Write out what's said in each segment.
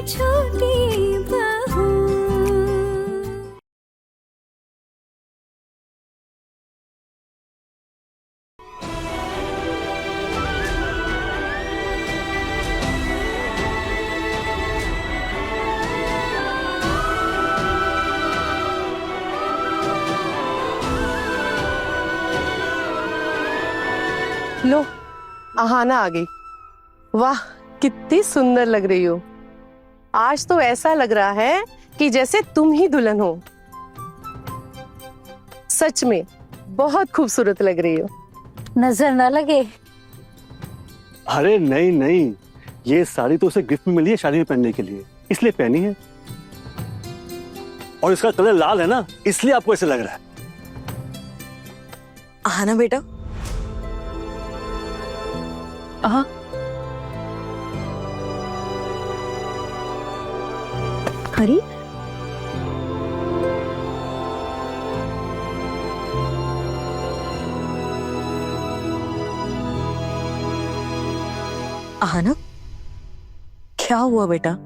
छोटी बहू। लो, आहाना आ गई। वाह, कितनी सुंदर लग रही हो। आज तो ऐसा लग रहा है कि जैसे तुम ही दुल्हन हो। सच में बहुत खूबसूरत लग रही हो। नजर ना लगे। अरे नहीं नहीं, ये साड़ी तो उसे गिफ्ट में मिली है शादी में पहनने के लिए, इसलिए पहनी है। और इसका कलर लाल है ना, इसलिए आपको ऐसे लग रहा है। आहाना बेटा। हाँ, हरी, आहाना, क्या हुआ बेटा?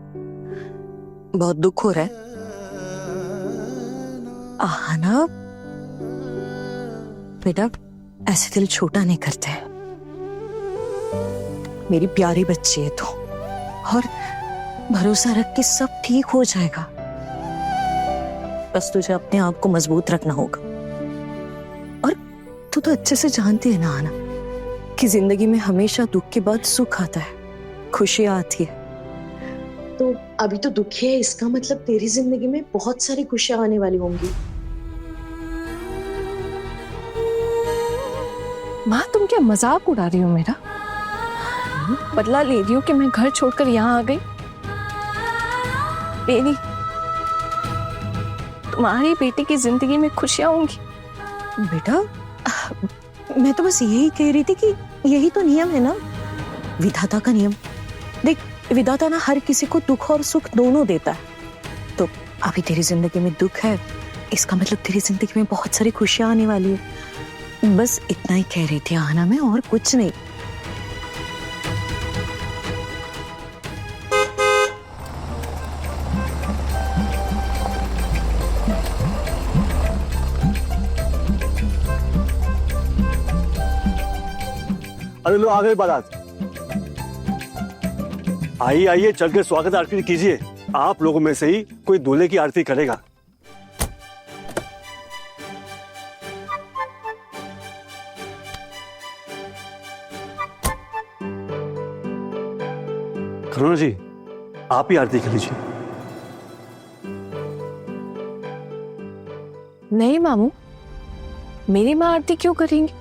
बहुत दुख हो रहा है? आहाना बेटा, ऐसे दिल छोटा नहीं करते। मेरी प्यारी बच्ची है तू, और भरोसा रख के सब ठीक हो जाएगा। बस तुझे अपने आप को मजबूत रखना होगा। और तू तो अच्छे से जानती है ना आना, कि जिंदगी में हमेशा दुख के बाद सुख आता है, खुशियां आती है। तो अभी तो दुखी है, इसका मतलब तेरी जिंदगी में बहुत सारी खुशियां आने वाली होंगी। माँ, तुम क्या मजाक उड़ा रही हो मेरा? बदला ले रही हो कि मैं घर छोड़कर यहाँ आ गई? बेबी, तुम्हारी बेटी की जिंदगी में खुशियां होंगी। बेटा, मैं तो बस यही कह रही थी कि यही तो नियम है ना, विधाता का नियम। देख, विधाता ना हर किसी को दुख और सुख दोनों देता है। तो अभी तेरी जिंदगी में दुख है, इसका मतलब तेरी जिंदगी में बहुत सारी खुशियां आने वाली है। बस इतना ही कह रही थी आना, मैं और कुछ नहीं। अरे लो, आ गए बारात। आइए आइए, चल के स्वागत आरती कीजिए। आप लोगों में से ही कोई दूल्हे की आरती करेगा। करुणा जी, आप ही आरती कर लीजिए। नहीं मामू, मेरी माँ आरती क्यों करेंगी?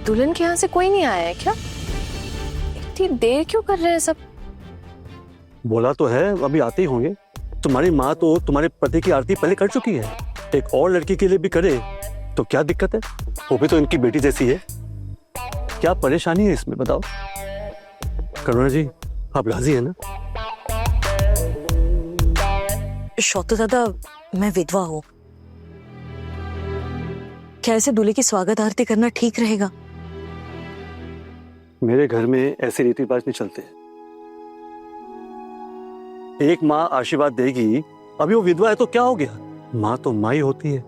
दुल्हन के यहाँ से कोई नहीं आया है क्या? इतनी देर क्यों कर रहे हैं सब? बोला तो है, अभी आते ही होंगे। तुम्हारी माँ तो तुम्हारे पति की आरती पहले कर चुकी है, एक और लड़की के लिए भी करे तो क्या दिक्कत है? वो भी तो इनकी बेटी जैसी है। क्या परेशानी है इसमें, बताओ। करुणा जी, आप राजी है ना? शौतो दादा, मैं विधवा हूँ, क्या ऐसे दूल्हे की स्वागत आरती करना ठीक रहेगा? मेरे घर में ऐसे रीति रिवाज नहीं चलते। एक माँ आशीर्वाद देगी, अभी वो विधवा है तो क्या हो गया? माँ तो माँ ही होती है।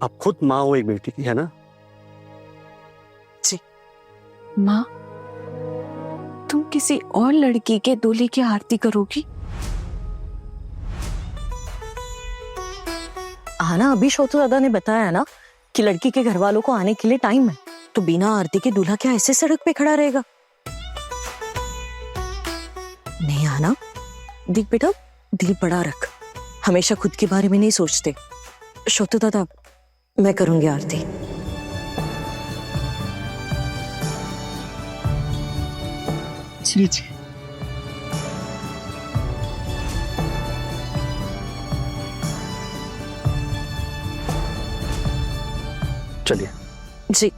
आप खुद माँ हो एक बेटी की, है ना? जी। माँ, तुम किसी और लड़की के दूल्हे की आरती करोगी? आना, अभी शौतो दादा ने बताया ना कि लड़की के घर वालों को आने के लिए टाइम है, तो बिना आरती के दूल्हा क्या ऐसे सड़क पे खड़ा रहेगा? नहीं आना, देख बेटा, दिल बड़ा रख, हमेशा खुद के बारे में नहीं सोचते। शौतो दादा, मैं करूंगी आरती। जी जी। चलिए। जी।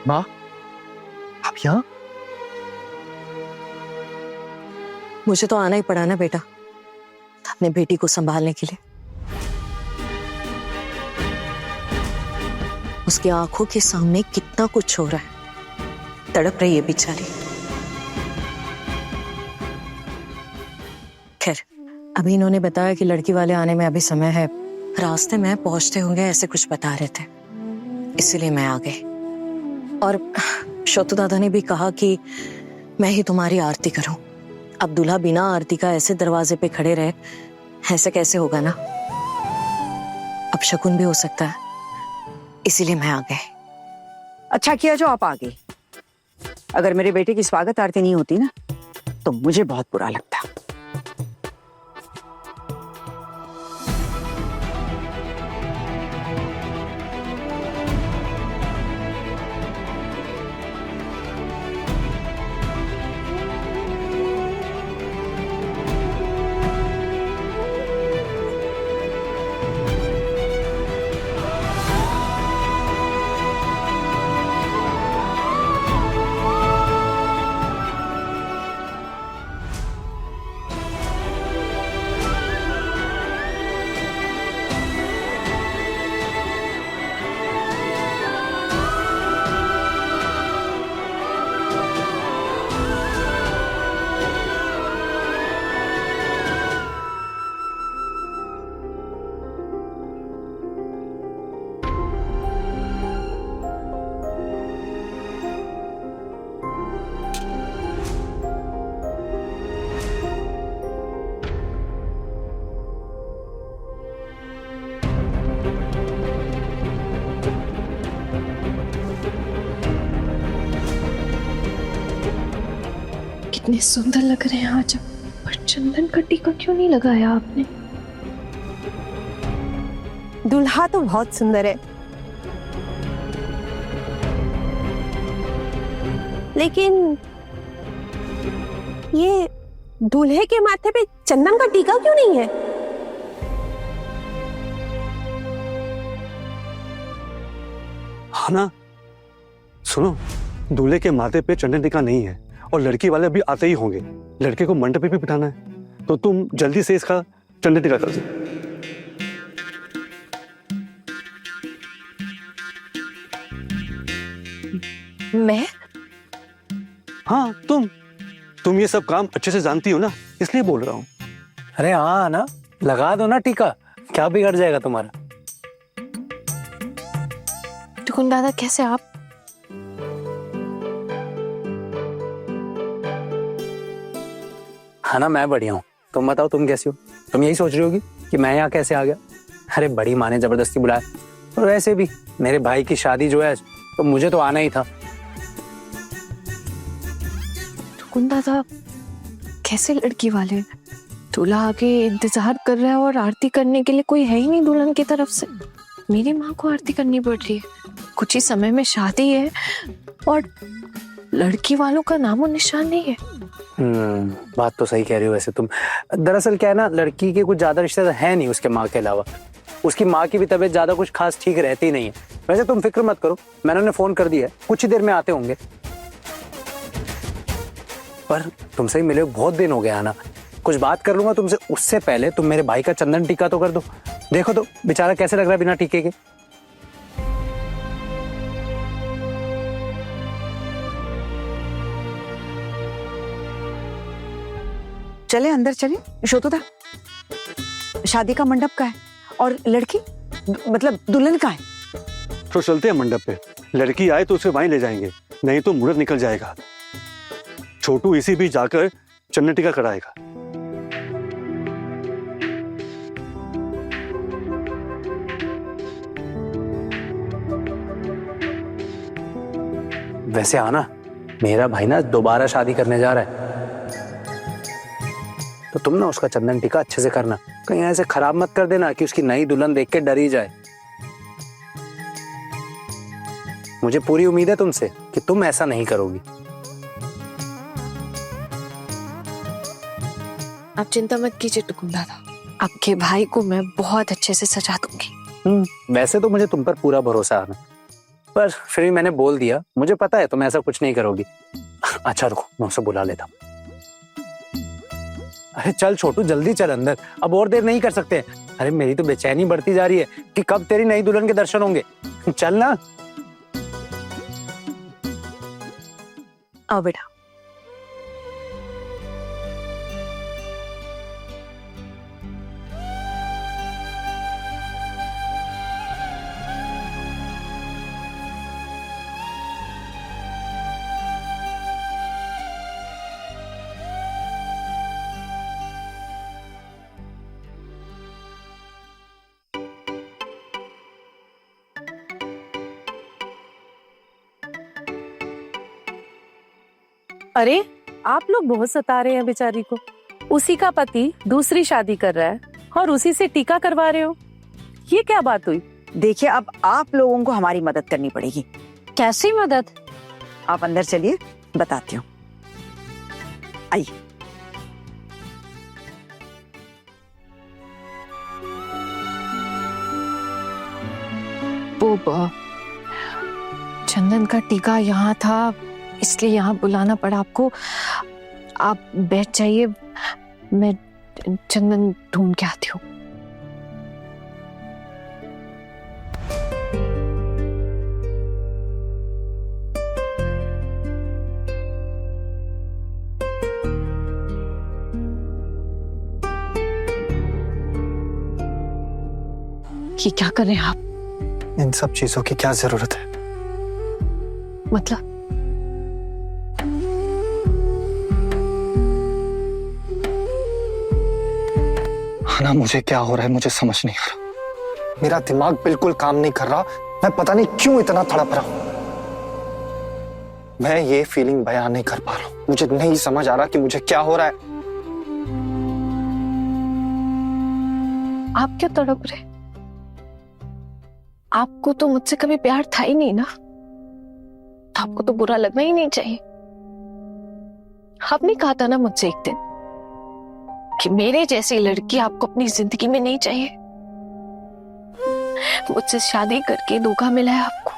माँ, आप यहाँ? मुझे तो आना ही पड़ा ना बेटा, अपने बेटी को संभालने के लिए। उसकी आंखों के सामने कितना कुछ हो रहा है, तड़प रही है बेचारी। खैर, अभी इन्होंने बताया कि लड़की वाले आने में अभी समय है, रास्ते में पहुंचते होंगे ऐसे कुछ बता रहे थे, इसीलिए मैं आ गई। और शोतू दादा ने भी कहा कि मैं ही तुम्हारी आरती करूं। अब दूल्हा बिना आरती का ऐसे दरवाजे पे खड़े रहे, ऐसे कैसे होगा ना। अब शकुन भी हो सकता है, इसीलिए मैं आ गई। अच्छा किया जो आप आ गई। अगर मेरे बेटे की स्वागत आरती नहीं होती ना तो मुझे बहुत बुरा लगता। कितने सुंदर लग रहे हैं आज आप, पर चंदन का टीका क्यों नहीं लगाया आपने? दूल्हा तो बहुत सुंदर है, लेकिन ये दूल्हे के माथे पे चंदन का टीका क्यों नहीं है? हाँ ना, सुनो, दूल्हे के माथे पे चंदन टीका नहीं है और लड़की वाले अभी आते ही होंगे। लड़के को मंडप पे भी बिठाना है, तो तुम जल्दी से इसका चंदन टीका कर दो। मैं? हाँ, तुम ये सब काम अच्छे से जानती हो ना, इसलिए बोल रहा हूँ। अरे हाँ ना, लगा दो ना टीका, क्या बिगड़ जाएगा तुम्हारा। टुकुन दादा कैसे आप? हाँ ना, मैं बढ़िया हूँ। तुम बताओ, तुम कैसी हो? तुम यही सोच रही होगी कि मैं यहाँ कैसे आ गया। अरे बड़ी माँ ने जबरदस्ती बुलाया, और वैसे भी मेरे भाई की शादी जो है तो मुझे तो आना ही था। टुकुन दादा कैसे लड़की वाले? दूल्हा आगे इंतजार कर रहा है और आरती करने के लिए कोई है ही नहीं दुल्हन की तरफ से। मेरी माँ को आरती करनी पड़ रही है, कुछ ही समय में शादी है और लड़की वालों का नामो निशान नहीं है। बात तो सही कह रही हो वैसे तुम। दरअसल क्या है ना, लड़की के कुछ ज्यादा रिश्तेदार है नहीं उसके माँ के अलावा। उसकी माँ की भी तबीयत ज्यादा कुछ खास ठीक रहती नहीं है। वैसे तुम फिक्र मत करो, मैंने उन्हें फोन कर दिया है, कुछ ही देर में आते होंगे। पर तुमसे ही मिले बहुत दिन हो गया है ना, कुछ बात कर लूंगा तुमसे, उससे पहले तुम मेरे भाई का चंदन टीका तो कर दो। देखो तो बेचारा कैसे लग रहा है बिना टीके के। चले अंदर चले। शोतुदा, शादी का मंडप का है और लड़की मतलब दुल्हन का है। तो चलते हैं मंडप पे, लड़की आए तो उसे वहीं ले जाएंगे, नहीं तो मुहूर्त निकल जाएगा। छोटू इसी बीच जाकर चंदन टीका कराएगा। वैसे आना, मेरा भाई ना दोबारा शादी करने जा रहा है, तो तुम ना उसका चंदन टीका अच्छे से करना, कहीं ऐसे खराब मत कर देना कि उसकी नई दुल्हन देख के डर ही जाए। मुझे पूरी उम्मीद है तुमसे कि तुम ऐसा नहीं करोगी। आप चिंता मत कीजिए टुकुन दादा, आपके भाई को मैं बहुत अच्छे से सजा दूंगी। वैसे तो मुझे तुम पर पूरा भरोसा है, पर फिर भी मैंने बोल दिया, मुझे पता है तुम ऐसा कुछ नहीं करोगी। अच्छा रुको, मैं उसे बुला लेता हूँ। अरे चल छोटू, जल्दी चल अंदर, अब और देर नहीं कर सकते। अरे मेरी तो बेचैनी बढ़ती जा रही है कि कब तेरी नई दुल्हन के दर्शन होंगे। चल ना। आओ बेटा। अरे आप लोग बहुत सता रहे हैं बेचारी को। उसी का पति दूसरी शादी कर रहा है और उसी से टीका करवा रहे हो, ये क्या बात हुई? देखिए, अब आप लोगों को हमारी मदद करनी पड़ेगी। कैसी मदद? आप अंदर चलिए, बताती हूँ। आइए। वो चंदन का टीका यहाँ था, इसलिए यहाँ बुलाना पड़ा आपको। आप बैठ जाइए, मैं चंदन ढूंढ के आती हूँ। ये क्या कर रहे हैं आप? इन सब चीजों की क्या जरूरत है? मतलब ना, मुझे क्या हो रहा है मुझे समझ नहीं आ रहा। मेरा दिमाग बिल्कुल काम नहीं कर रहा। मैं पता नहीं क्यों इतना तड़प रहा हूं। मैं ये फीलिंग बयान नहीं कर पा रहा हूं। मुझे नहीं समझ आ रहा कि मुझे क्या हो रहा है। आप क्या तड़प रहे? आपको तो मुझसे कभी प्यार था ही नहीं ना, तो आपको तो बुरा लगना ही नहीं चाहिए। आपने कहा था ना मुझसे एक दिन कि मेरे जैसी लड़की आपको अपनी जिंदगी में नहीं चाहिए। मुझसे शादी करके धोखा मिला है आपको,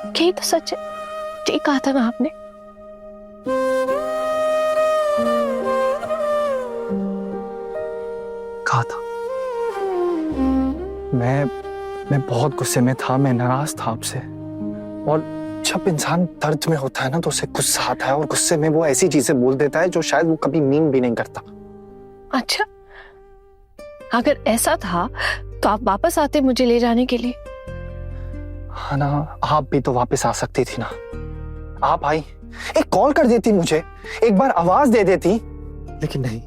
यही तो सच है। ठीक कहा था ना आपने। कहा था। मैं बहुत गुस्से में था, मैं नाराज था आपसे। और जब इंसान दर्द में होता है ना तो उसे गुस्सा आता है, और गुस्से में वो ऐसी चीजें बोल देता है जो शायद वो कभी मीन भी नहीं करता। अच्छा, अगर ऐसा था तो आप वापस आते मुझे ले जाने के लिए। हाँ ना, आप भी तो वापस आ सकती थी ना। आप आई, एक कॉल कर देती मुझे, एक बार आवाज दे देती। लेकिन नहीं,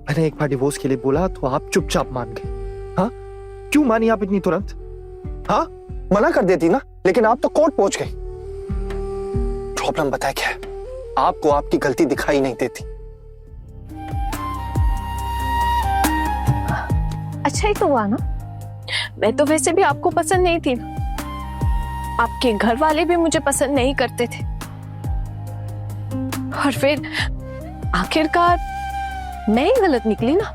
मैंने एक बार डिवोर्स के लिए बोला तो आप चुपचाप मान गए। हाँ, क्यों मानी आप इतनी तुरंत? हाँ, मना कर देती ना, लेकिन आप तो कोर्ट पहुंच गई। प्रॉब्लम बताए क्या है? आपको आपकी गलती दिखाई नहीं देती। अच्छा ही तो हुआ ना, मैं तो वैसे भी आपको पसंद नहीं थी ना, आपके घर वाले भी मुझे पसंद नहीं करते थे, और फिर आखिरकार मैं ही गलत निकली ना।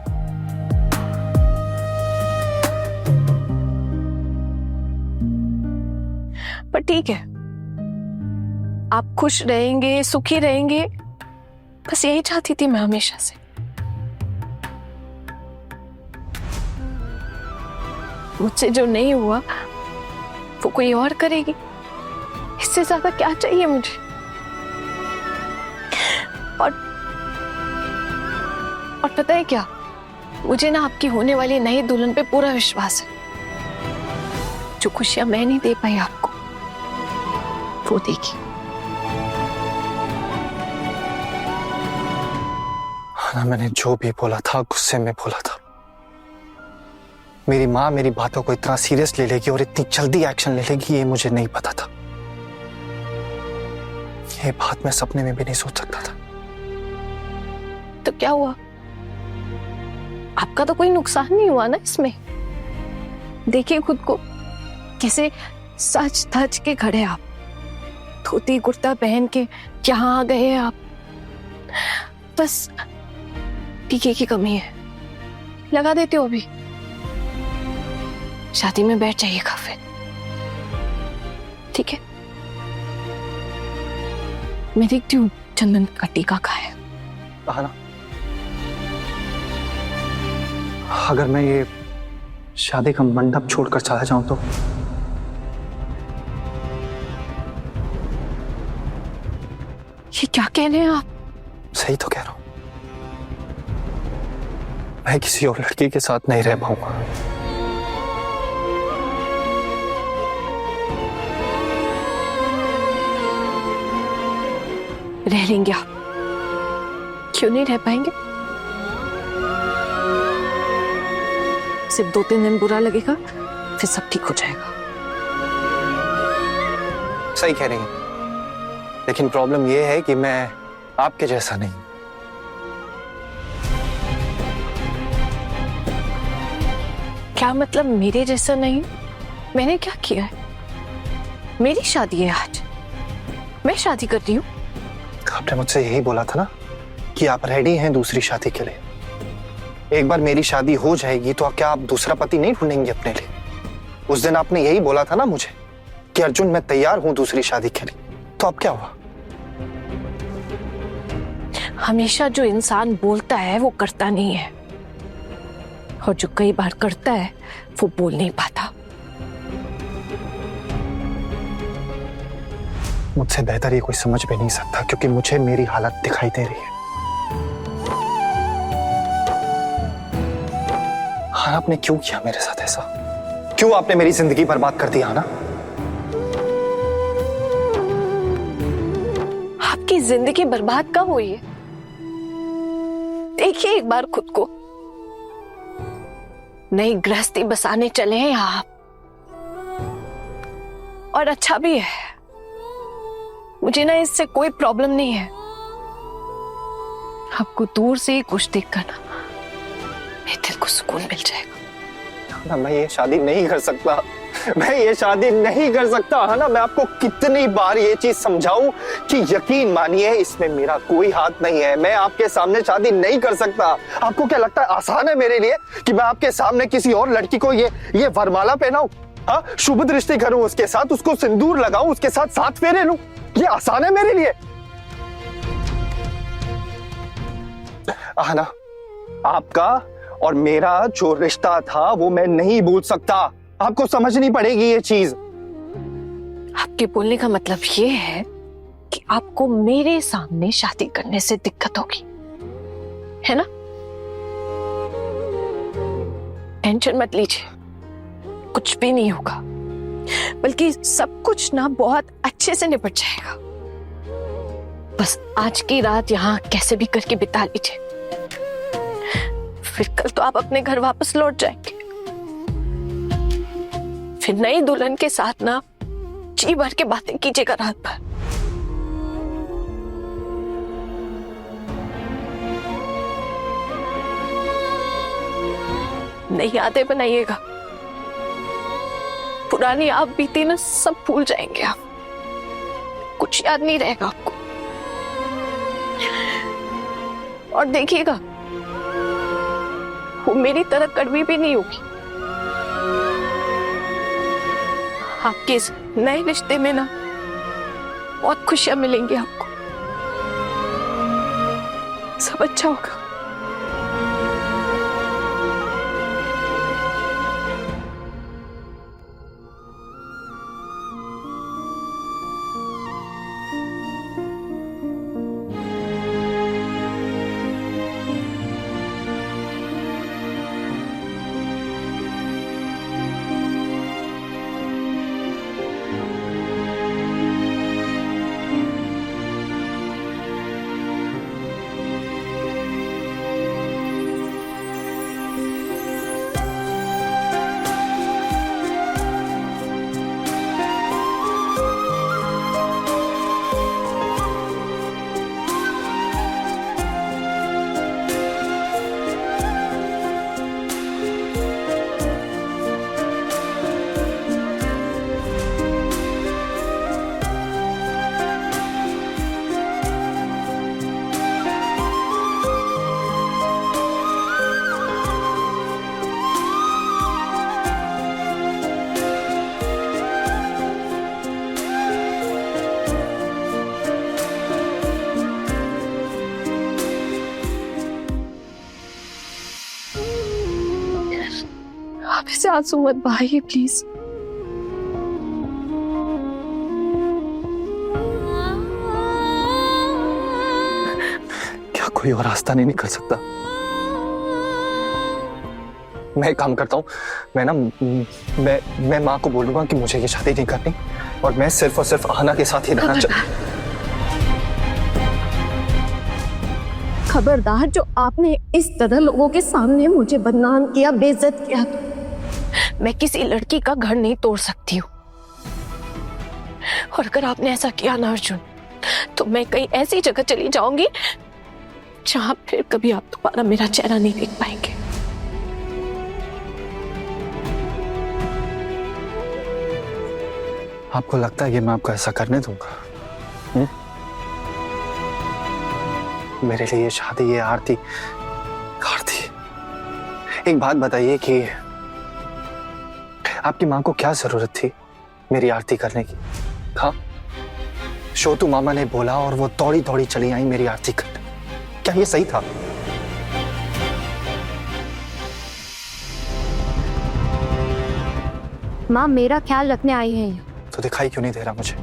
पर ठीक है, आप खुश रहेंगे, सुखी रहेंगे, बस यही चाहती थी मैं हमेशा से। मुझसे जो नहीं हुआ वो कोई और करेगी, इससे ज्यादा क्या चाहिए मुझे? और पता है क्या, मुझे ना आपकी होने वाली नई दुल्हन पे पूरा विश्वास है। जो खुशियां मैं नहीं दे पाई आपको, वो देगी। हाँ, मैंने जो भी बोला था गुस्से में बोला था। मेरी माँ मेरी बातों को इतना सीरियस ले लेगी और इतनी जल्दी एक्शन ले लेगी, ये मुझे नहीं पता था। ये बात मैं सपने में भी नहीं सोच सकता था। तो क्या हुआ? आपका तो कोई नुकसान नहीं हुआ ना इसमें। देखिए खुद को, कैसे सच धज के खड़े आप, धोती कुर्ता पहन के यहाँ आ गए आप। बस टीके की कमी है, लगा देते हो अभी। शादी में बैठ जाइएगा फिर, ठीक है? मैं देखती हूँ चंदन का टीका कहाँ है। हाँ ना। अगर मैं ये शादी का मंडप छोड़कर चला जाऊं तो? ये क्या कह रहे हैं आप? सही तो कह रहा हूं। मैं किसी और लड़की के साथ नहीं रह पाऊंगा। रह लेंगे आप, क्यों नहीं रह पाएंगे? सिर्फ 2-3 दिन बुरा लगेगा, फिर सब ठीक हो जाएगा। सही कह रही हैं, लेकिन प्रॉब्लम यह है कि मैं आपके जैसा नहीं। क्या मतलब मेरे जैसा नहीं? मैंने क्या किया है? मेरी शादी है आज, मैं शादी कर रही हूँ। आपने मुझसे यही बोला था ना कि आप रेडी हैं दूसरी शादी के लिए। एक बार मेरी शादी हो जाएगी तो क्या आप दूसरा पति नहीं ढूंढेंगे अपने लिए? उस दिन आपने यही बोला था ना मुझे कि अर्जुन मैं तैयार हूं दूसरी शादी के लिए। तो अब क्या हुआ? हमेशा जो इंसान बोलता है वो करता नहीं है, और जो कई बार करता है वो बोल नहीं पाता। मुझसे बेहतर ये कोई समझ भी नहीं सकता, क्योंकि मुझे मेरी हालत दिखाई दे रही है। हाँ, आपने क्यों किया मेरे साथ ऐसा? क्यों आपने मेरी जिंदगी बर्बाद कर दी? ना आपकी जिंदगी बर्बाद कब हुई है? देखिए एक बार खुद को, नई गृहस्थी बसाने चले हैं आप, और अच्छा भी है। मुझे ना इससे कोई प्रॉब्लम नहीं है। आपको दूर से ही कुछ देखकर ना मेरे दिल को सुकून मिल जाएगा। ना, मैं ये शादी नहीं कर सकता। मैं ये शादी नहीं कर सकता। है ना, मैं आपको कितनी बार ये चीज समझाऊं कि यकीन मानिए इसमें मेरा कोई हाथ नहीं है। मैं आपके सामने शादी नहीं कर सकता। आपको क्या लगता है आसान है मेरे लिए कि मैं आपके सामने किसी और लड़की को ये वरमाला पहनाऊं? हाँ, शुभ दृष्टि करूं उसके साथ, उसको सिंदूर लगाऊं, उसके साथ 7 फेरे लूं? ये आसान है मेरे लिए? ना, आपका और मेरा जो रिश्ता था वो मैं नहीं भूल सकता। आपको समझनी पड़ेगी ये चीज। आपके बोलने का मतलब ये है कि आपको मेरे सामने शादी करने से दिक्कत होगी, है ना? टेंशन मत लीजिए, कुछ भी नहीं होगा, बल्कि सब कुछ ना बहुत अच्छे से निपट जाएगा। बस आज की रात यहाँ कैसे भी करके बिता लीजिए, फिर कल तो आप अपने घर वापस लौट जाएंगे। फिर नई दुल्हन के साथ ना जी भर के बातें कीजिएगा रात भर। नई यादें बनाइएगा, पुरानी आप बीती ना सब भूल जाएंगे आप, कुछ याद नहीं रहेगा आपको। और देखिएगा वो मेरी तरह कड़वी भी नहीं होगी। आपके इस नए रिश्ते में ना बहुत खुशियां मिलेंगी आपको, सब अच्छा होगा। से आंसू मत बहाइए प्लीज। क्या कोई और रास्ता नहीं निकल सकता? मैं एक काम करता हूँ, मैं माँ को बोलूंगा कि मुझे ये शादी नहीं करनी और मैं सिर्फ और सिर्फ आहना के साथ ही रहना चाहता। खबरदार, जो आपने इस तरह लोगों के सामने मुझे बदनाम किया, बेइज्जत किया, तो मैं किसी लड़की का घर नहीं तोड़ सकती हूँ। और अगर आपने ऐसा किया ना अर्जुन, तो मैं कहीं ऐसी जगह चली जाऊंगी जहां फिर कभी आप दोबारा मेरा चेहरा नहीं देख पाएंगे। आपको लगता है कि मैं आपको ऐसा करने दूंगा? मेरे लिए ये शादी, ये आरती, एक बात बताइए कि आपकी माँ को क्या जरूरत थी मेरी आरती करने की? हाँ, शोतू मामा ने बोला और वो दौड़ी दौड़ी चली आई मेरी आरती करने। क्या ये सही था? माँ मेरा ख्याल रखने आई है। तो दिखाई क्यों नहीं दे रहा मुझे?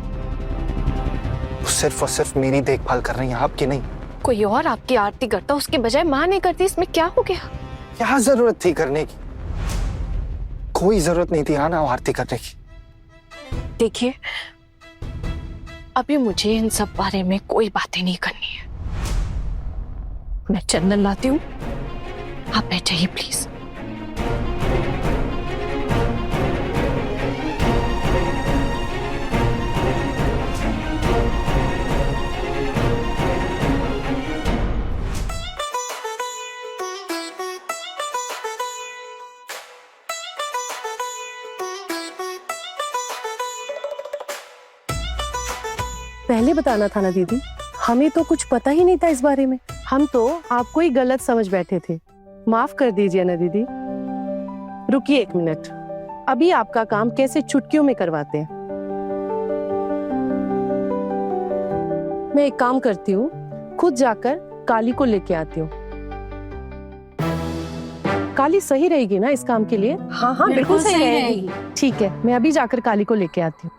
वो सिर्फ और सिर्फ मेरी देखभाल कर रही है, आपकी नहीं। कोई और आपकी आरती करता, उसके बजाय माँ नहीं करती, इसमें क्या हो गया? क्या जरूरत थी करने की? कोई जरूरत नहीं थी आना आरती करने की। देखिए, अभी मुझे इन सब बारे में कोई बातें नहीं करनी है। मैं चंदन लाती हूँ, आप बैठ जाइए प्लीज। पहले बताना था ना दीदी, हमें तो कुछ पता ही नहीं था इस बारे में। हम तो आपको ही गलत समझ बैठे थे। माफ कर दीजिए ना दीदी। रुकिए एक मिनट, अभी आपका काम कैसे चुटकियों में करवाते हैं। मैं एक काम करती हूँ, खुद जाकर काली को लेके आती हूँ। काली सही रहेगी ना इस काम के लिए? हाँ हाँ, बिल्कुल सही रहेगी। ठीक है, मैं अभी जाकर काली को लेके आती हूँ।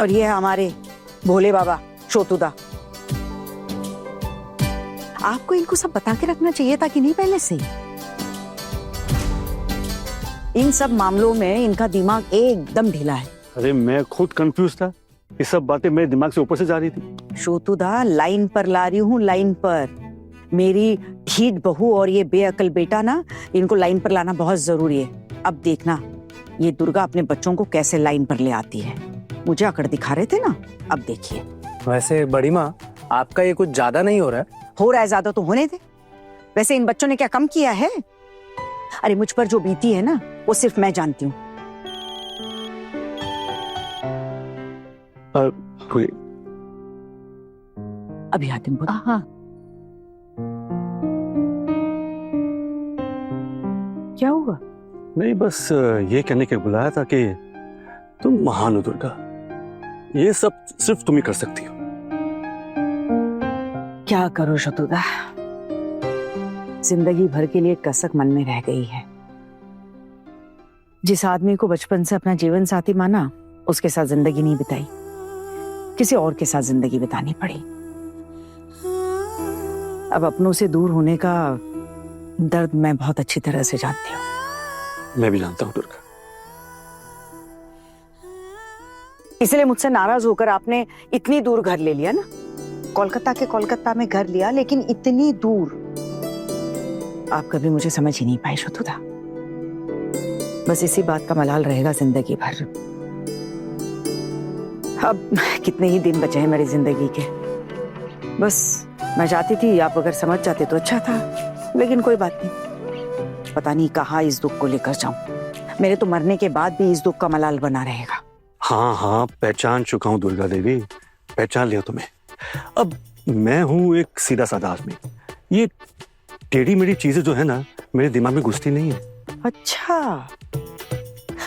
और ये है हमारे भोले बाबा शोतुदा। आपको इनको सब बता के रखना चाहिए था कि नहीं पहले से? इन सब मामलों में इनका दिमाग एकदम ढीला है। अरे मैं खुद कंफ्यूज था, ये सब बातें मेरे दिमाग से ऊपर से जा रही थी। शोतुदा, लाइन पर ला रही हूँ, लाइन पर। मेरी ढीठ बहू और ये बेअकल बेटा ना, इनको लाइन पर लाना बहुत जरूरी है। अब देखना ये दुर्गा अपने बच्चों को कैसे लाइन पर ले आती है। मुझे अकड़ दिखा रहे थे ना, अब देखिए। वैसे बड़ी माँ, आपका ये कुछ ज्यादा नहीं हो रहा है? हो रहा है ज्यादा तो होने दे। वैसे इन बच्चों ने क्या कम किया है? अरे मुझ पर जो बीती है ना, वो सिर्फ मैं जानती हूँ। अभी आती हूँ। हाँ, क्या हुआ? नहीं, बस ये कहने के बुलाया था कि तुम महान हो दुर्गा, ये सब सिर्फ तुम ही कर सकती हो। क्या करो शतुदा, जिंदगी भर के लिए कसक मन में रह गई है। जिस आदमी को बचपन से अपना जीवन साथी माना, उसके साथ जिंदगी नहीं बिताई, किसी और के साथ जिंदगी बितानी पड़ी। अब अपनों से दूर होने का दर्द मैं बहुत अच्छी तरह से जानती हूँ। मैं भी जानता हूँ दुर्गा। इसलिए मुझसे नाराज होकर आपने इतनी दूर घर ले लिया ना। कोलकाता के कोलकाता में घर लिया, लेकिन इतनी दूर। आप कभी मुझे समझ ही नहीं पाए शतुदा। बस इसी बात का मलाल रहेगा जिंदगी भर। अब कितने ही दिन बचे हैं मेरी जिंदगी के। बस मैं चाहती थी आप अगर समझ जाते तो अच्छा था, लेकिन कोई बात नहीं। पता नहीं कहाँ इस दुख को लेकर जाऊं। मेरे तो मरने के बाद भी इस दुख का मलाल बना रहेगा। हाँ हाँ, पहचान चुका हूँ दुर्गा देवी, पहचान लिया तुम्हें। अब मैं हूँ एक सीधा साधा आदमी। ये टेढ़ी मेढ़ी चीजें जो है ना, मेरे दिमाग में घुसती नहीं है। अच्छा,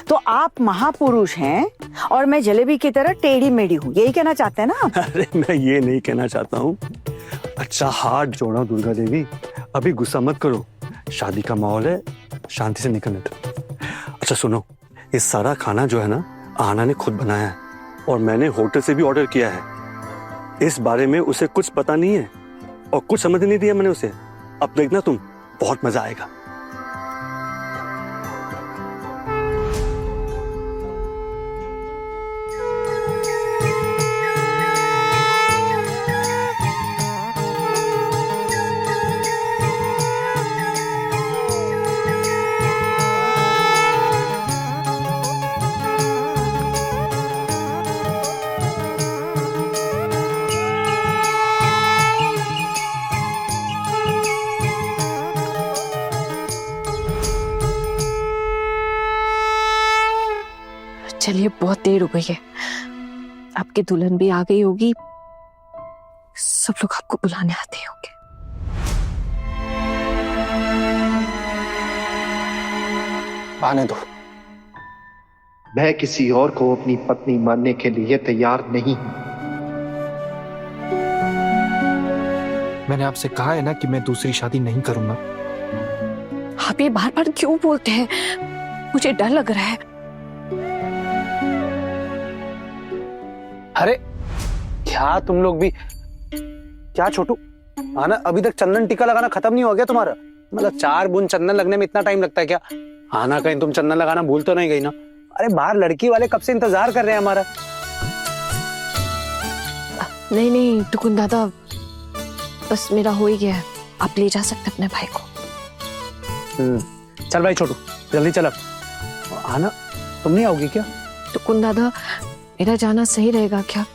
तो आप महापुरुष हैं और मैं जलेबी की तरह टेढ़ी मेढ़ी हूँ, यही कहना चाहते हैं ना? अरे मैं ये नहीं कहना चाहता हूँ। अच्छा हाथ जोड़ा दुर्गा देवी, अभी गुस्सा मत करो। शादी का माहौल है, शांति से निकलने दो। अच्छा सुनो, ये सारा खाना जो है ना आना ने खुद बनाया है और मैंने होटल से भी ऑर्डर किया है। इस बारे में उसे कुछ पता नहीं है और कुछ समझ नहीं दिया मैंने उसे। अब देखना तुम, बहुत मजा आएगा। चलिए, बहुत देर हो गई है, आपकी दुल्हन भी आ गई होगी, सब लोग आपको बुलाने आते होंगे। आने दो। मैं किसी और को अपनी पत्नी मानने के लिए तैयार नहीं हूं। मैंने आपसे कहा है ना कि मैं दूसरी शादी नहीं करूंगा। आप ये बार बार क्यों बोलते हैं? मुझे डर लग रहा है। अरे क्या तुम लोग भी, क्या छोटू, आना अभी तक चंदन टीका लगाना खत्म नहीं हो गया तुम्हारा? मतलब 4 बूंद चंदन लगने में इतना टाइम लगता है क्या? आना, कहीं तुम चंदन लगाना भूल तो नहीं गई ना? अरे बाहर लड़की वाले कब से इंतजार कर रहे हैं हमारा। नहीं नहीं टुकुन दादा, बस मेरा हो ही गया है, आप ले जा सकते अपने भाई को। चल भाई छोटू, जल्दी चल। आना, तुम नहीं आओगी क्या? टुकुन दादा, मेरा जाना सही रहेगा क्या?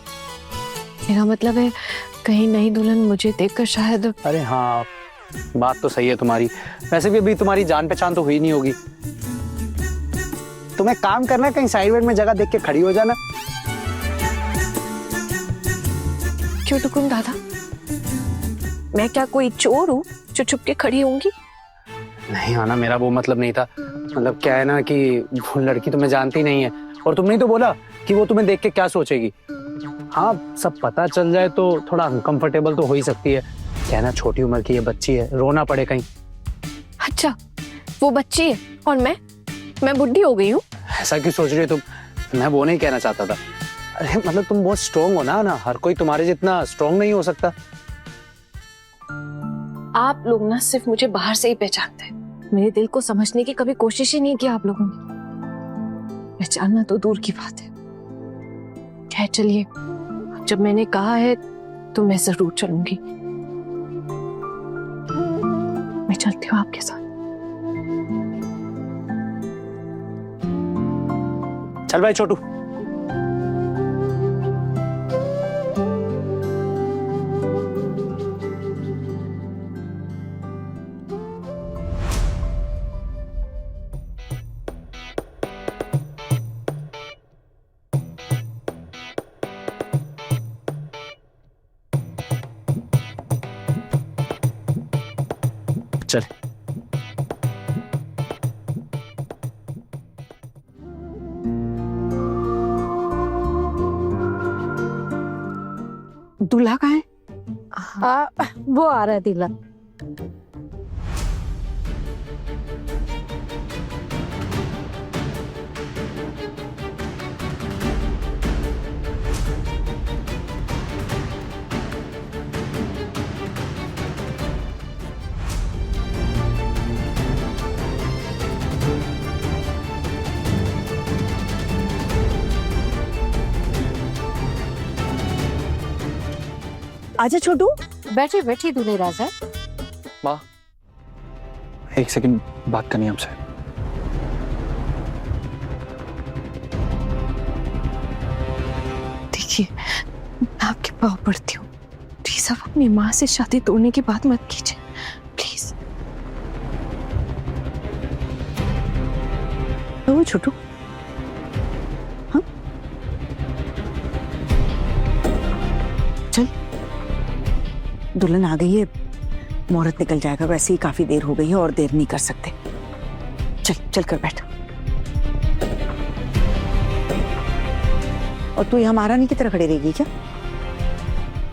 मेरा मतलब है, कहीं नई दुल्हन मुझे देखकर शायद। अरे हाँ, बात तो सही है तुम्हारी। वैसे भी अभी तुम्हारी जान पहचान तो हुई नहीं होगी। तुम्हें काम करना है, कहीं साइड वेड में जगह देख के खड़ी हो जाना। क्यों टुकुन दादा, मैं क्या कोई चोर हूँ जो छुप के खड़ी होंगी? नहीं आना, मेरा वो मतलब नहीं था। मतलब क्या है ना कि वो लड़की तुम्हें जानती नहीं है और तुमने तो बोला कि वो तुम्हें देख के क्या सोचेगी। हाँ, सब पता चल जाए तो थोड़ा अनकंफर्टेबल तो हो ही सकती है। क्या है ना, छोटी उम्र की ये बच्ची है, रोना पड़े कहीं। अच्छा, वो बच्ची है और मैं बुढ़ी हो गई हूँ? ऐसा क्यों सोच रही हो तुम? मैं वो नहीं कहना चाहता था। अरे मतलब तुम बहुत स्ट्रोंग हो ना, हर कोई तुम्हारे जितना स्ट्रोंग नहीं हो सकता। आप लोग ना सिर्फ मुझे बाहर से ही पहचानते हैं, मेरे दिल को समझने की कभी कोशिश ही नहीं की आप लोगों ने। पहचानना तो दूर की बात है। खैर चलिए, जब मैंने कहा है तो मैं जरूर चलूंगी। मैं चलती हूँ आपके साथ। चल भाई छोटू। चल। दूल्हा कहाँ है? वो आ रहा है दिला। आजा छोटू। बैठे बैठे दूल्हे राजा। माँ, एक सेकंड बात करनी है हमसे। देखिए, मैं आपके पाँव पड़ती हूँ, प्लीज आप अपनी माँ से शादी तोड़ने की बात मत कीजिए, प्लीज। तो छोटू, हाँ चल, दुल्हन आ गई है, मुहूर्त निकल जाएगा। वैसे ही काफी देर हो गई है और देर नहीं कर सकते। चल चल कर बैठ। और तू यहाँ महारानी की तरह खड़ी रहेगी क्या?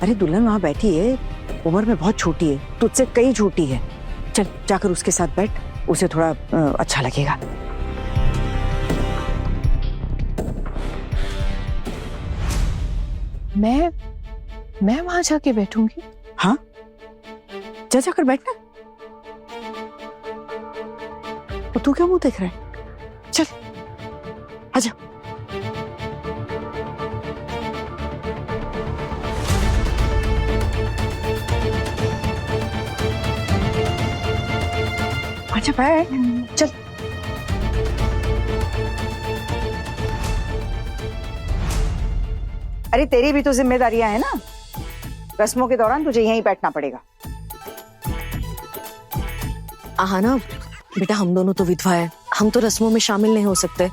अरे दुल्हन वहां बैठी है, उम्र में बहुत छोटी है, तुझसे कई छोटी है। चल जाकर उसके साथ बैठ, उसे थोड़ा अच्छा लगेगा। मैं वहां जाके बैठूंगी। हाँ, जा जाकर बैठना। और तू क्या मुंह देख रहा है? चल आजा। आजा बैठ, चल। अरे तेरी भी तो जिम्मेदारियां है ना, रस्मों के दौरान तुझे यहीं बैठना पड़ेगा। आहाना बेटा, हम दोनों तो विधवा है, हम तो रस्मों में शामिल नहीं हो सकते।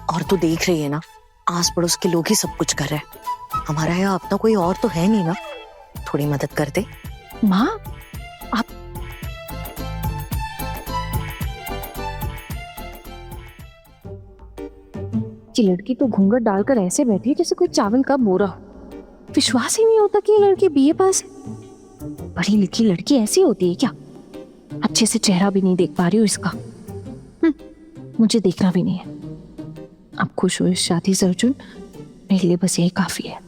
और तू देख रही है ना, आस पड़ोस के लोग ही सब कुछ कर रहे हैं, हमारा यहाँ अपना कोई और तो है नहीं ना, थोड़ी मदद कर दे। माँ, आप ये लड़की तो घूंघट डालकर ऐसे बैठी है जैसे कोई चावल का बोरा। विश्वास ही नहीं होता कि ये लड़की बीए पास है। पढ़ी लिखी लड़की ऐसी होती है क्या? अच्छे से चेहरा भी नहीं देख पा रही हूँ इसका। मुझे देखना भी नहीं है। आप खुश हो इस शादी से अर्जुन, मेरे लिए बस यही काफी है।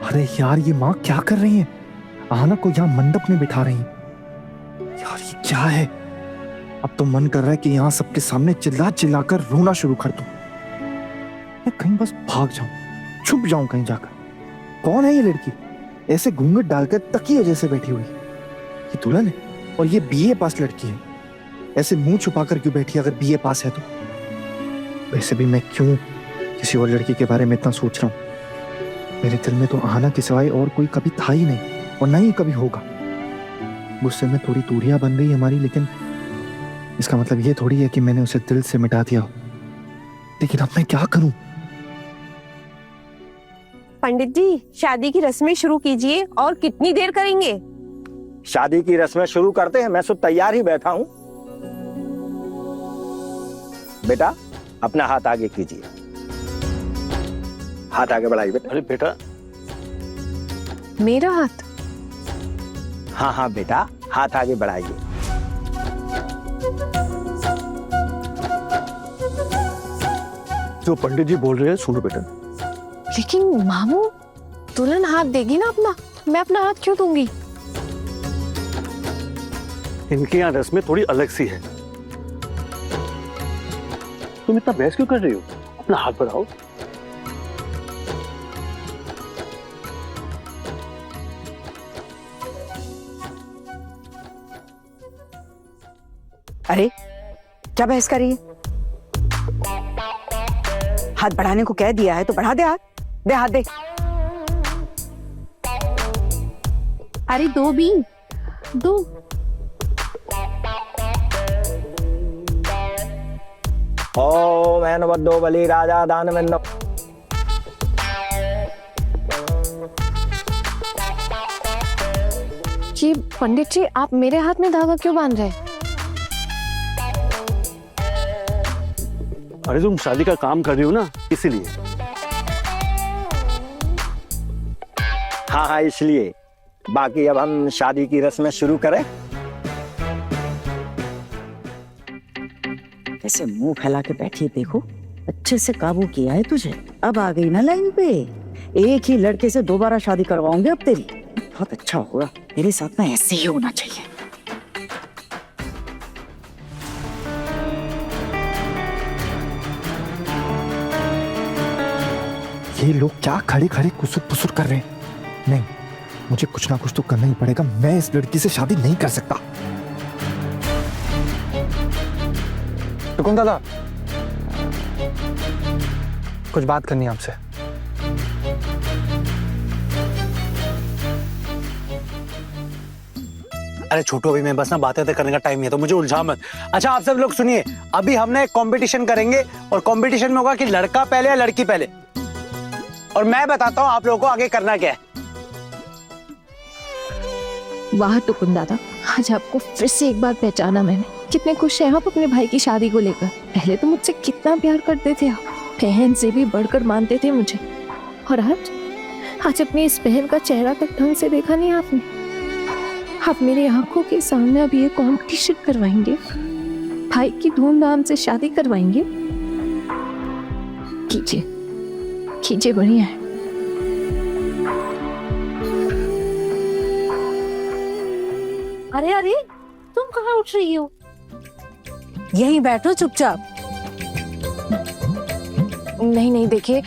अरे यार, ये माँ क्या कर रही है? आहाना को यहाँ मंडप में बिठा रही है। यार ये क्या है? अब तो मन कर रहा है कि यहाँ सबके सामने चिल्ला चिल्लाकर रोना शुरू कर दूं। मैं कहीं बस भाग जाऊं, छुप जाऊं कहीं जाकर। कौन है ये लड़की, ऐसे घूंघट डालकर तकिए जैसे बैठी हुई? ये दुल्हन है और ये बीए पास लड़की है। ऐसे मुंह छुपाकर क्यों बैठी अगर बीए पास है तो? वैसे भी मैं क्यों किसी और लड़की के बारे में इतना सोच रहा हूँ? मेरे दिल में तो आहाना के सिवाय और कोई कभी था ही नहीं और ना ही कभी होगा। गुस्से में थोड़ी दूरियां बन गई हमारी, लेकिन इसका मतलब ये थोड़ी है कि मैंने उसे दिल से मिटा दिया। लेकिन अब मैं क्या करूं? पंडित जी, शादी की रस्में शुरू कीजिए। और कितनी देर करेंगे? शादी की रस्में शुरू करते हैं, मैं सब तैयार ही बैठा हूं। बेटा अपना हाथ आगे कीजिए, हाथ आगे बढ़ाइए बेटा। अरे बेटा, मेरा हाथ? हाँ हाँ बेटा, हाथ आगे बढ़ाइए। जो पंडित जी बोल रहे हैं सुनो बेटा। लेकिन मामू, दुल्हन हाथ देगी ना अपना, मैं अपना हाथ क्यों दूंगी? इनके यहाँ रस्में थोड़ी अलग सी है। तुम इतना बहस क्यों कर रही हो? अपना हाथ बढ़ाओ। अरे क्या बहस कर रही है? हाथ बढ़ाने को कह दिया है तो बढ़ा दे हाथ। दे हाथ दे। अरे दो भी, दो। ओम ऐन बद्धो बलि राजा दानवेंद्र। जी पंडित जी, आप मेरे हाथ में धागा क्यों बांध रहे हैं? अरे तुम शादी का काम कर रही हो ना, इसीलिए। हाँ हाँ इसलिए। बाकी अब हम शादी की रस्में शुरू करें। ऐसे मुंह फैला के बैठी है, देखो अच्छे से काबू किया है तुझे। अब आ गई ना लाइन पे। एक ही लड़के से दोबारा शादी करवाऊंगे अब तेरी। बहुत अच्छा होगा, मेरे साथ ना ऐसे ही होना चाहिए। ये लोग क्या खड़े खड़े कुसुर पुसुर कर रहे हैं? नहीं, मुझे कुछ ना कुछ तो करना ही पड़ेगा। मैं इस लड़की से शादी नहीं कर सकता। टुकुम दादा, कुछ बात करनी है आपसे। अरे छोटू, अभी मैं बस ना बातें करने का टाइम नहीं है, तो मुझे उलझा मत। अच्छा आप सब लोग सुनिए, अभी हमने एक कंपटीशन करेंगे और कंपटीशन में होगा कि लड़का पहले या लड़की पहले। और मैं बताता हूँ आप लोगों को आगे करना क्या है। वाह टुकुन दादा, आज आपको फिर से एक बार पहचाना मैंने। कितने खुश हैं आप अपने भाई की शादी को लेकर। पहले तो मुझसे कितना प्यार करते थे आप, बहन से भी बढ़कर मानते थे मुझे। और आज आज अपनी इस बहन का चेहरा तक ढंग से देखा नहीं आपने? आप मेरी आंखों के सामने अभी ये कॉम्पिटिशन करवाएंगे, भाई की धूमधाम से शादी करवाएंगे? कीजिए कीजिए, बढ़िया है। अरे अरे, तुम कहाँ उठ रही हो? यहीं बैठो चुपचाप। नहीं नहीं, देखिए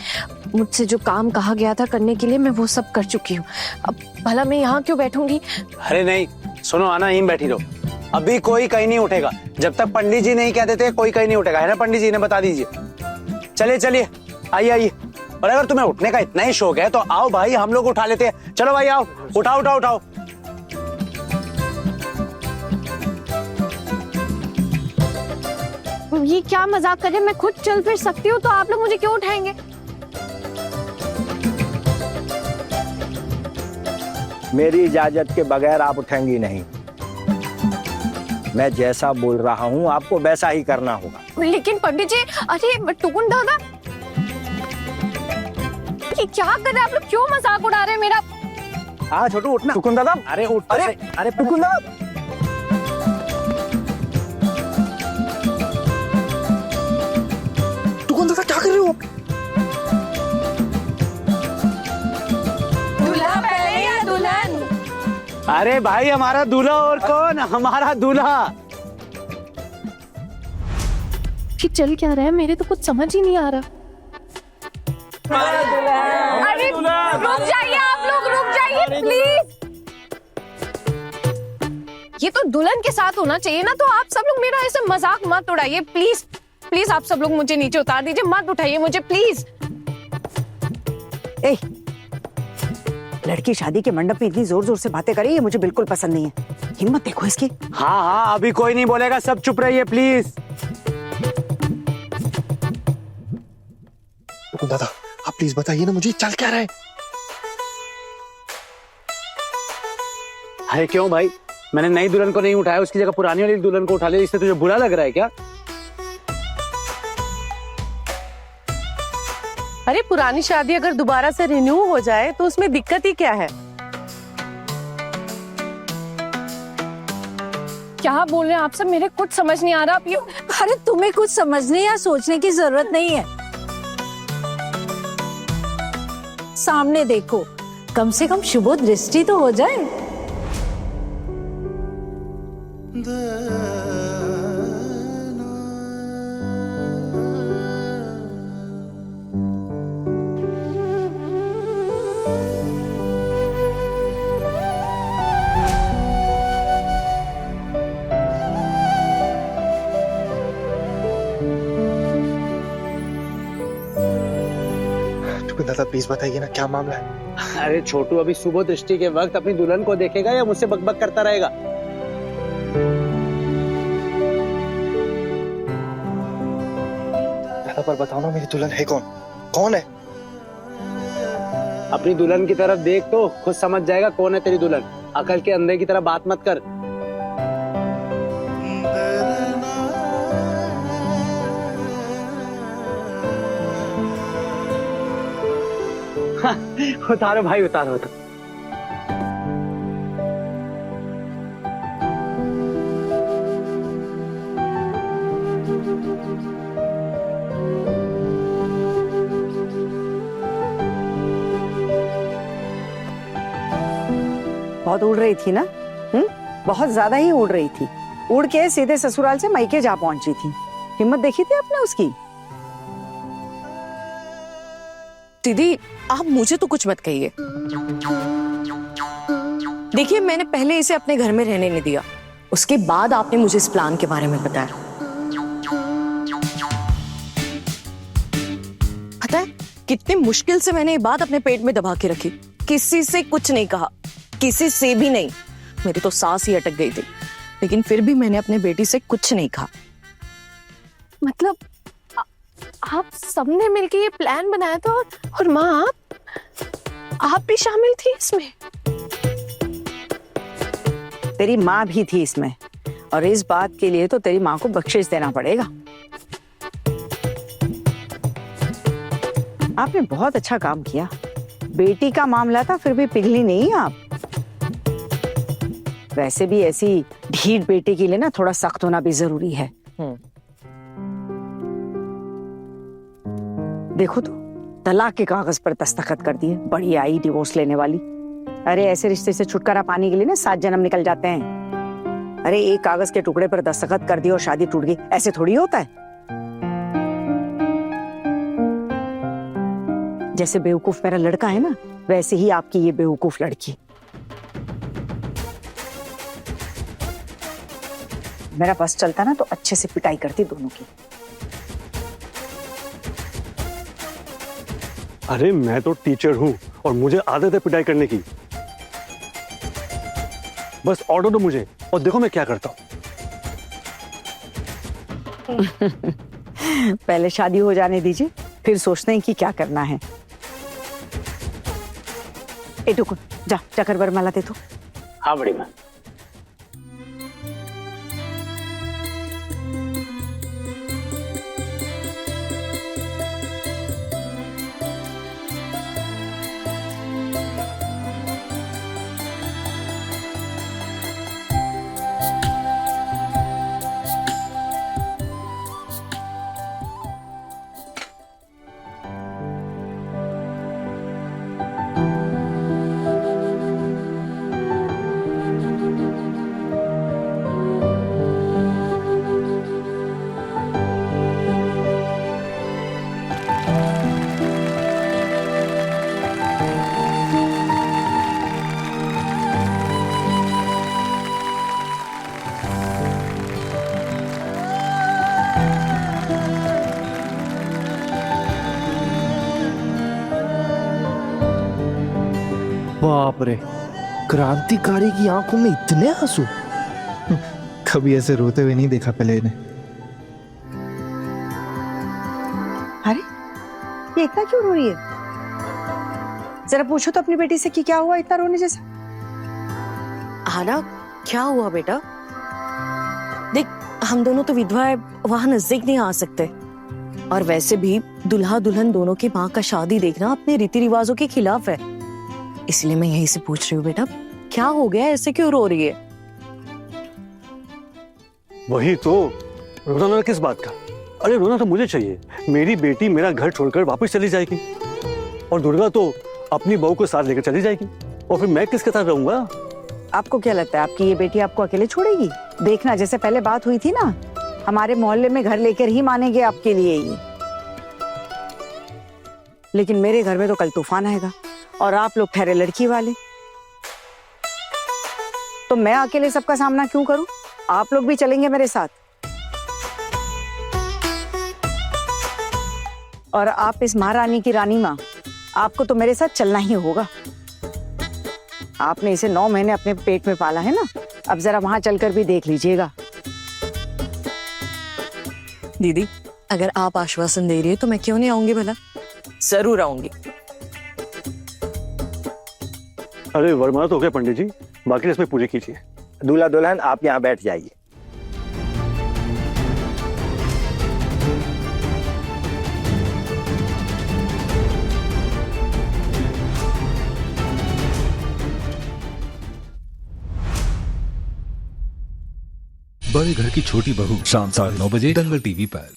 मुझसे जो काम कहा गया था करने के लिए मैं वो सब कर चुकी हूँ। अब भला मैं यहाँ क्यों बैठूंगी? अरे नहीं सुनो आना, यहीं बैठी रहो, अभी कोई कहीं नहीं उठेगा जब तक पंडित जी नहीं कह देते, कोई कहीं नहीं उठेगा, है ना पंडित जी ने बता दीजिए। चलिए चलिए आइए आइए, और अगर तुम्हें उठने का इतना ही शौक है तो आओ भाई, हम लोग उठा लेते हैं। चलो भाई आओ, उठाओ उठाओ उठाओ। ये क्या मजाक कर रहे हैं? मैं खुद चल फिर सकती हूँ तो आप लोग मुझे क्यों उठाएंगे? मेरी इजाजत के बगैर आप उठेंगी नहीं। मैं जैसा बोल रहा हूँ आपको वैसा ही करना होगा। लेकिन पंडित जी, अरे टुकुन दादा, ये क्या कर रहे हैं आप लोग? क्यों मजाक उड़ा रहे हैं मेरा? हाँ छोटू उठना। टुकुन दादा, अरे उठ, अरे टुकुन दादा, टुकुन दादा क्या कर रहे हो? दूल्हा पहले या दुल्हन? अरे भाई हमारा दूल्हा और कौन, हमारा दूल्हा। ये चल क्या रहा है? मेरे तो कुछ समझ ही नहीं आ रहा। अरे रुक जाइए आप लोग, रुक जाइए प्लीज। ये तो दुल्हन के साथ होना चाहिए ना, तो आप सब लोग मेरा ऐसे मजाक मत उड़ाइए प्लीज। प्लीज आप सब लोग मुझे नीचे उतार दीजिए, मत उठाइए मुझे प्लीज। ए, लड़की शादी के मंडप में इतनी जोर जोर से बातें करे, ये मुझे बिल्कुल पसंद नहीं है। हिम्मत देखो इसकी। हाँ हाँ अभी कोई नहीं बोलेगा, सब चुप रहिए प्लीज। टुकुन दादा आप प्लीज बताइए ना मुझे, चल क्या रहा है? अरे क्यों भाई, मैंने नई दुल्हन को नहीं उठाया, उसकी जगह पुरानी वाली दुल्हन को उठा लिया, इससे तुझे बुरा लग रहा है क्या? अरे पुरानी शादी अगर दोबारा से रिन्यू हो जाए तो उसमें दिक्कत ही क्या है? क्या बोल रहे हैं आप सब? मेरे कुछ समझ नहीं आ रहा। आप ये अरे तुम्हें कुछ समझने या सोचने की जरूरत नहीं है, सामने देखो, कम से कम शुभ दृष्टि तो हो जाए। टुकुन दादा प्लीज बताइए ना क्या मामला है? अरे छोटू अभी सुबह दृष्टि के वक्त अपनी दुल्हन को देखेगा या मुझसे बकबक करता रहेगा? दादा पर बताओ ना मेरी दुल्हन है कौन? कौन है? अपनी दुल्हन की तरफ देख तो खुद समझ जाएगा कौन है तेरी दुल्हन। अकल के अंधे की तरह बात मत कर। उतारो भाई उतारो। बहुत उड़ रही थी ना? बहुत ज्यादा ही उड़ रही थी। उड़ के सीधे ससुराल से मायके जा पहुंची थी। हिम्मत देखी थी आपने उसकी? दीदी आप मुझे तो कुछ मत कहिए। देखिए मैंने पहले इसे अपने घर में रहने नहीं दिया, उसके बाद आपने मुझे इस प्लान के बारे में बताया। पता है कितनी मुश्किल से मैंने ये बात अपने पेट में दबा के रखी, किसी से कुछ नहीं कहा, किसी से भी नहीं। मेरी तो सांस ही अटक गई थी, लेकिन फिर भी मैंने अपने बेटी से कुछ नहीं कहा। मतलब आप सबने मिलके ये प्लान बनाया था और माँ आप भी शामिल थी इसमें? तेरी माँ भी थी इसमें, और इस बात के लिए तो तेरी माँ को बख्शिश देना पड़ेगा। आपने बहुत अच्छा काम किया। बेटी का मामला था फिर भी पिघली नहीं आप। वैसे भी ऐसी ढीठ बेटी के लिए ना थोड़ा सख्त होना भी जरूरी है। देखो तो तलाक के कागज पर दस्तखत कर दिए, बड़ी आई डिवोर्स लेने वाली। अरे ऐसे रिश्ते से छुटकारा पाने के लिए ना 7 जन्म निकल जाते हैं। अरे एक कागज के टुकड़े पर दस्तखत कर दिया और शादी टूट गई, ऐसे थोड़ी होता है। जैसे बेवकूफ मेरा लड़का है ना, वैसे ही आपकी ये बेवकूफ लड़की। मेरा बस चलता ना तो अच्छे से पिटाई करती दोनों की। अरे मैं तो टीचर हूं और मुझे आदत है पिटाई करने की। बस ऑर्डर दो मुझे और देखो मैं क्या करता हूं। पहले शादी हो जाने दीजिए, फिर सोचते हैं कि क्या करना है। ए टुकुर, जा चकर बरमाला दे दो। हाँ बड़ी माँ। बाप रे, क्रांतिकारी की आंखों में इतने आंसू, कभी ऐसे रोते हुए नहीं देखा पहले इन्हें। अरे ये इतना क्यों रो रही है? जरा पूछो तो अपनी बेटी से कि क्या हुआ इतना रोने जैसा। आना, क्या हुआ बेटा? देख, हम दोनों तो विधवा है, वहां नजदीक नहीं आ सकते। और वैसे भी दुल्हा दुल्हन दोनों की माँ का शादी देखना अपने रीति रिवाजों के खिलाफ है। इसलिए मैं यहीं से पूछ रही हूँ बेटा, क्या हो गया, ऐसे क्यों रो रही है? वही तो, रोना किस बात का? अरे रोना तो मुझे चाहिए, मेरी बेटी मेरा घर छोड़कर वापस चली जाएगी और दुर्गा तो अपनी बहू को साथ लेकर चली जाएगी और फिर मैं किसके साथ रहूंगा? आपको क्या लगता है आपकी ये बेटी आपको अकेले छोड़ेगी? देखना, जैसे पहले बात हुई थी ना, हमारे मोहल्ले में घर लेकर ही मानेंगे आपके लिए ये। लेकिन मेरे घर में तो कल तूफान आएगा और आप लोग ठहरे लड़की वाले, तो मैं अकेले सबका सामना क्यों करूं? आप लोग भी चलेंगे मेरे साथ। और आप इस महारानी की रानी माँ, आपको तो मेरे साथ चलना ही होगा। आपने इसे 9 महीने अपने पेट में पाला है ना, अब जरा वहां चलकर भी देख लीजिएगा। दीदी, अगर आप आश्वासन दे रही है तो मैं क्यों नहीं आऊंगी भला? जरूर आऊंगी। अरे वरमाला तो हो गया पंडित जी, बाकी इसमें पूरी कीजिए। दूल्हा दुल्हन आप यहाँ बैठ जाइए। बड़े घर की छोटी बहू शाम 9:30 दंगल टीवी पर।